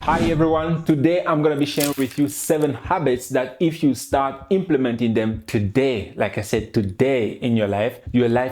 Hi everyone, today I'm going to be sharing with you 7 habits that if you start implementing them today, like I said, today in your life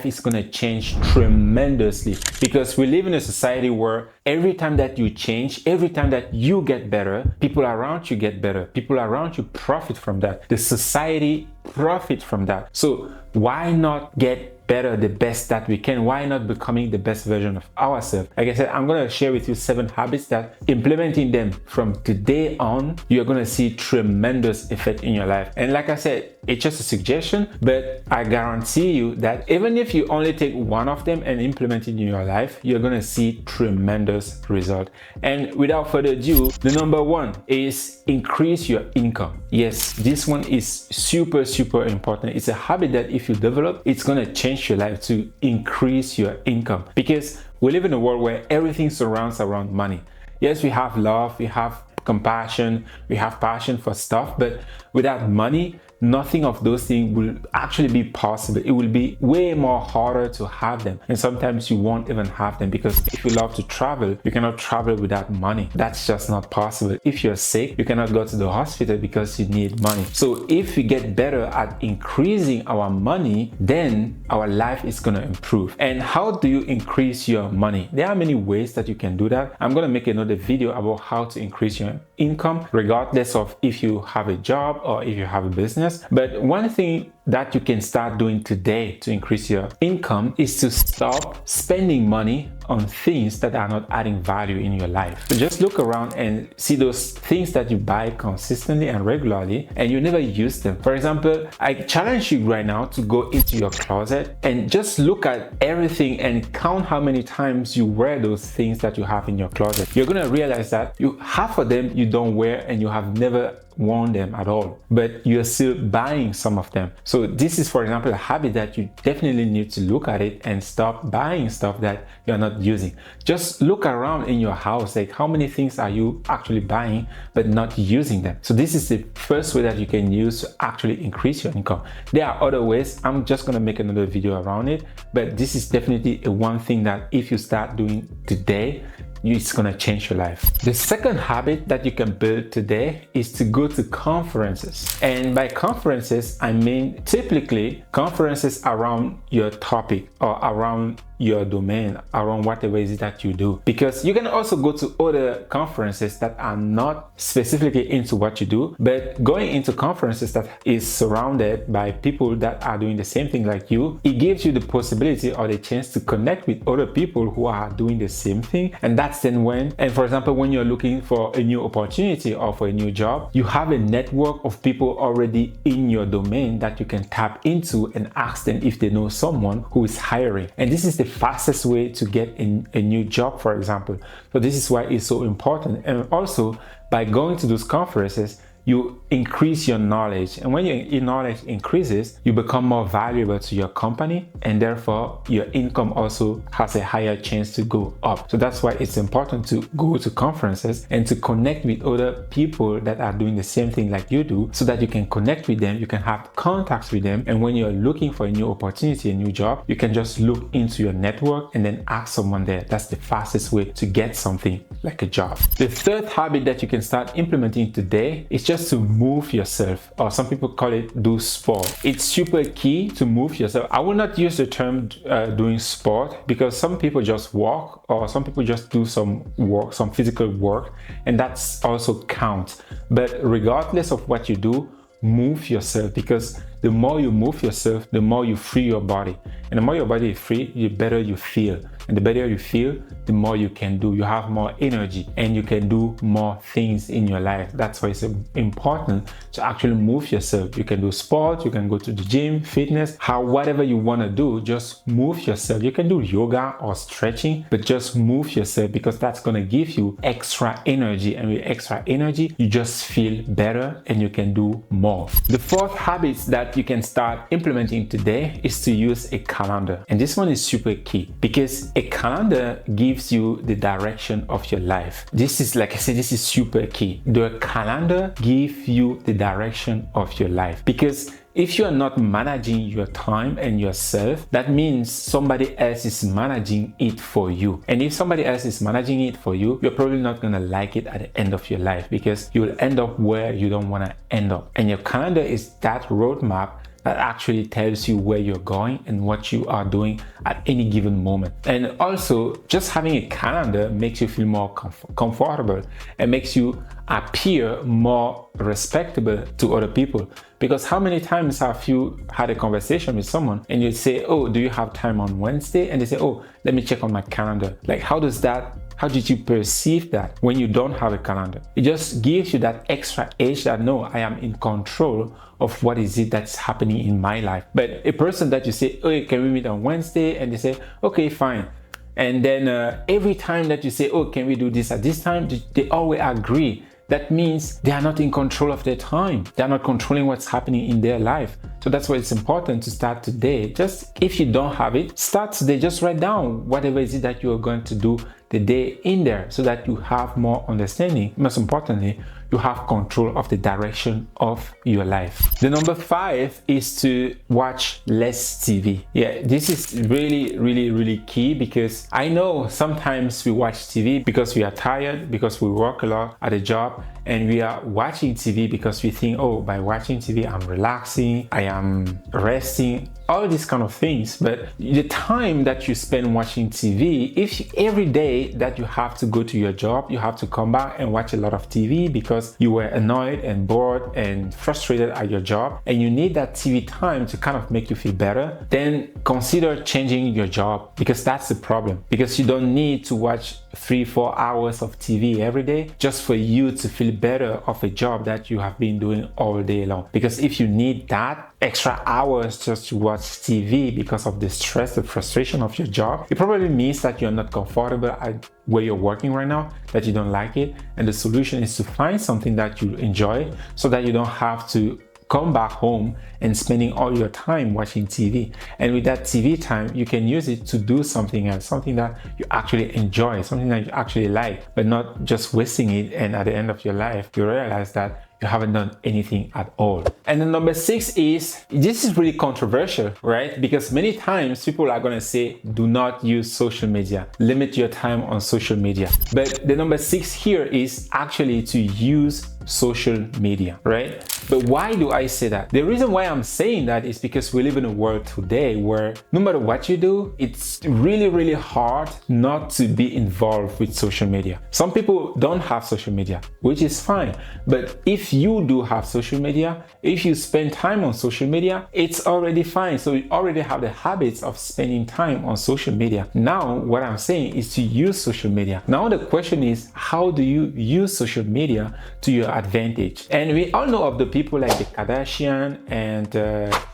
is going to change tremendously, because we live in a society where every time that you change, every time that you get better, people around you get better, people around you profit from that, the society profit from that. So why not get better, the best that we can? Why not becoming the best version of ourselves? Like I said, I'm going to share with you 7 habits that implementing them from today on, you're going to see tremendous effect in your life. And like I said, it's just a suggestion, but I guarantee you that even if you only take one of them and implement it in your life, you're going to see tremendous result. And without further ado, the number 1 is increase your income. Yes, this one is super important. It's a habit that if you develop, it's going to change your life to increase your income, because we live in a world where everything surrounds around money. Yes, we have love, we have compassion, we have passion for stuff, but without money, nothing of those things will actually be possible. It will be way more harder to have them, and sometimes you won't even have them, because if you love to travel, you cannot travel without money. That's just not possible. If you're sick, you cannot go to the hospital because you need money. So if we get better at increasing our money, then our life is going to improve. And how do you increase your money? There are many ways that you can do that. I'm going to make another video about how to increase your income, regardless of if you have a job or if you have a business. But one thing that you can start doing today to increase your income is to stop spending money on things that are not adding value in your life. So just look around and see those things that you buy consistently and regularly and you never use them. For example, I challenge you right now to go into your closet and just look at everything and count how many times you wear those things that you have in your closet. You're gonna realize that half of them you don't wear and you have never worn them at all, but you're still buying some of them. So this is, for example, a habit that you definitely need to look at it and stop buying stuff that you're not using. Just look around in your house, like how many things are you actually buying but not using them? So this is the first way that you can use to actually increase your income. There are other ways. I'm just going to make another video around it, but this is definitely one thing that if you start doing today, it's going to change your life. The second habit that you can build today is to go to conferences. And by conferences, I mean typically conferences around your topic or around your domain, around whatever it is that you do. Because you can also go to other conferences that are not specifically into what you do, but going into conferences that is surrounded by people that are doing the same thing like you, it gives you the possibility or the chance to connect with other people who are doing the same thing. And that's then for example, when you're looking for a new opportunity or for a new job, you have a network of people already in your domain that you can tap into and ask them if they know someone who is hiring. And this is the fastest way to get in a new job, for example. So this is why it's so important. And also by going to those conferences, you increase your knowledge, and when your knowledge increases, you become more valuable to your company, and therefore your income also has a higher chance to go up. So that's why it's important to go to conferences and to connect with other people that are doing the same thing like you do, so that you can connect with them, you can have contacts with them, and when you're looking for a new opportunity, a new job, you can just look into your network and then ask someone there. That's the fastest way to get something like a job. The third habit that you can start implementing today is just to move yourself, or some people call it do sport. It's super key to move yourself. I will not use the term doing sport, because some people just walk, or some people just do some work, some physical work, and that's also count. But regardless of what you do, move yourself, because the more you move yourself, the more you free your body. And the more your body is free, the better you feel. And the better you feel, the more you can do. You have more energy and you can do more things in your life. That's why it's important to actually move yourself. You can do sport, you can go to the gym, fitness, whatever you want to do, just move yourself. You can do yoga or stretching, but just move yourself, because that's going to give you extra energy. And with extra energy, you just feel better and you can do more. The fourth habit that you can start implementing today is to use a calendar. And this one is super key, because a calendar gives you the direction of your life. This is, like I said, this is super key. The calendar gives you the direction of your life, because if you are not managing your time and yourself, that means somebody else is managing it for you. And if somebody else is managing it for you, you're probably not going to like it at the end of your life, because you'll end up where you don't want to end up. And your calendar is that roadmap that actually tells you where you're going and what you are doing at any given moment. And also, just having a calendar makes you feel more comfortable and makes you appear more respectable to other people. Because how many times have you had a conversation with someone and you say, oh, do you have time on Wednesday? And they say, oh, let me check on my calendar. Like, how did you perceive that when you don't have a calendar? It just gives you that extra edge that, no, I am in control of what is it that's happening in my life. But a person that you say, oh, can we meet on Wednesday? And they say, okay, fine. And then every time that you say, oh, can we do this at this time? They always agree. That means they are not in control of their time. They are not controlling what's happening in their life. So that's why it's important to start today. Just if you don't have it, start today. Just write down whatever it is that you are going to do the day in there, so that you have more understanding. Most importantly, you have control of the direction of your life. The number 5 is to watch less TV. Yeah, this is really key, because I know sometimes we watch TV because we are tired, because we work a lot at a job, and we are watching TV because we think, oh, by watching TV, I'm relaxing, I am resting, all these kind of things. But the time that you spend watching TV, if every day that you have to go to your job, you have to come back and watch a lot of TV because you were annoyed and bored and frustrated at your job, and you need that TV time to kind of make you feel better, then consider changing your job, because that's the problem. Because you don't need to watch 3-4 hours of TV every day just for you to feel better of a job that you have been doing all day long. Because if you need that extra hours just to watch TV because of the stress, the frustration of your job, it probably means that you're not comfortable at where you're working right now, that you don't like it. And the solution is to find something that you enjoy, so that you don't have to come back home and spending all your time watching TV. And with that TV time, you can use it to do something else, something that you actually enjoy, something that you actually like, but not just wasting it. And at the end of your life, you realize that you haven't done anything at all. And then number 6 is, this is really controversial, right? Because many times people are going to say, do not use social media, limit your time on social media. But the number 6 here is actually to use social media, right? But why do I say that? The reason why I'm saying that is because we live in a world today where no matter what you do, it's really hard not to be involved with social media. Some people don't have social media, which is fine. But if you do have social media, if you spend time on social media, it's already fine. So you already have the habits of spending time on social media. Now, what I'm saying is to use social media. Now, the question is, how do you use social media to your advantage? And we all know of the people like the Kardashian and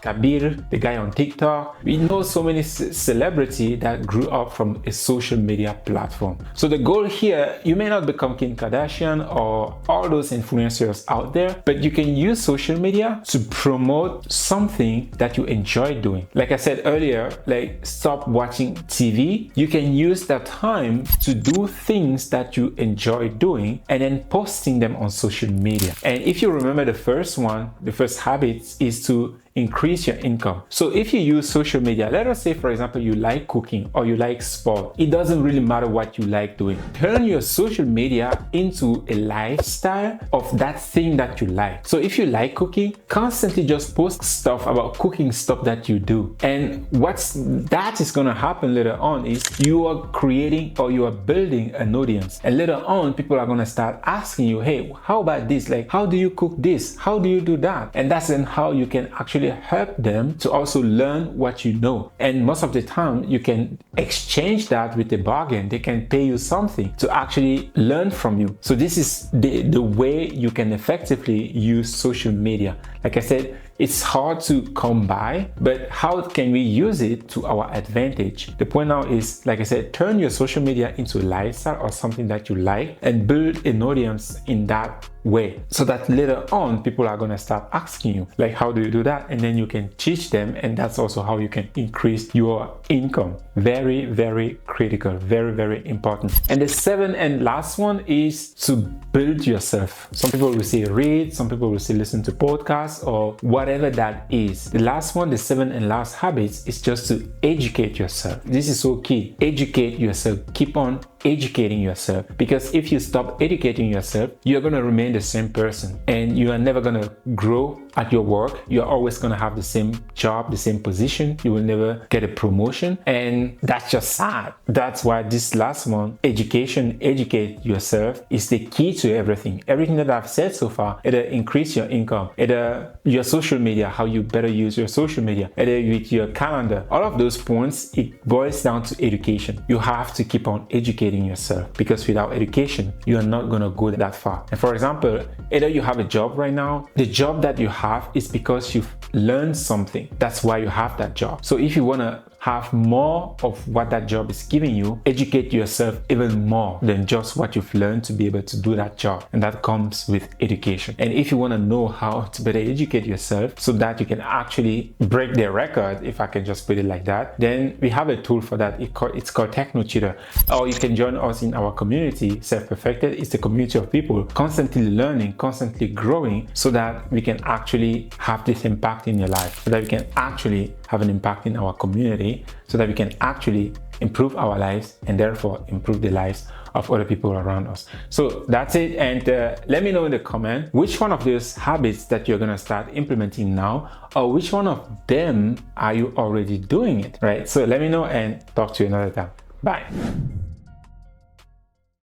Kabir, the guy on TikTok. We know so many celebrities that grew up from a social media platform. So the goal here, you may not become Kim Kardashian or all those influencers out there, but you can use social media to promote something that you enjoy doing. Like I said earlier, like stop watching TV. You can use that time to do things that you enjoy doing and then posting them on social media. And if you remember the first one, the first habit is to increase your income. So if you use social media, let us say, for example, you like cooking or you like sport, it doesn't really matter what you like doing. Turn your social media into a lifestyle of that thing that you like. So if you like cooking, constantly just post stuff about cooking stuff that you do. And that is going to happen later on is you are creating or you are building an audience. And later on, people are going to start asking you, hey, how about this? Like, how do you cook this? How do you do that? And that's then how you can actually help them to also learn what you know. And most of the time you can exchange that with a bargain. They can pay you something to actually learn from you. So this is the way you can effectively use social media. Like I said, it's hard to come by, but how can we use it to our advantage? The point now is, like I said, turn your social media into a lifestyle or something that you like and build an audience in that way, so that later on people are going to start asking you, like, how do you do that? And then you can teach them, and that's also how you can increase your income. Very critical, very important. And the 7th and last one is to build yourself. Some people will say read, some people will say listen to podcasts. podcast or whatever that is. The last one, the 7th and last habits, is just to educate yourself. This is so key. Educate yourself. Keep on educating yourself, because if you stop educating yourself, you're going to remain the same person and you are never going to grow at your work. You're always going to have the same job, the same position. You will never get a promotion, and that's just sad. That's why this last one, education, educate yourself, is the key to everything. Everything that I've said so far, either increase your income, either your social media, how you better use your social media, either with your calendar, all of those points, it boils down to education. You have to keep on educating yourself, because without education, you are not going to go that far. And for example, either you have a job right now, the job that you have is because you've learned something. That's why you have that job. So if you want to have more of what that job is giving you, educate yourself even more than just what you've learned to be able to do that job. And that comes with education. And if you want to know how to better educate yourself so that you can actually break the record, if I can just put it like that, then we have a tool for that. It's called TechnoTutor. Or you can join us in our community, Self-Perfected. It's a community of people constantly learning, constantly growing, so that we can actually have this impact in your life, so that we can actually have an impact in our community, so that we can actually improve our lives and therefore improve the lives of other people around us. So that's it. And let me know in the comment which one of those habits that you're going to start implementing now, or which one of them are you already doing it, right? So let me know and talk to you another time. Bye.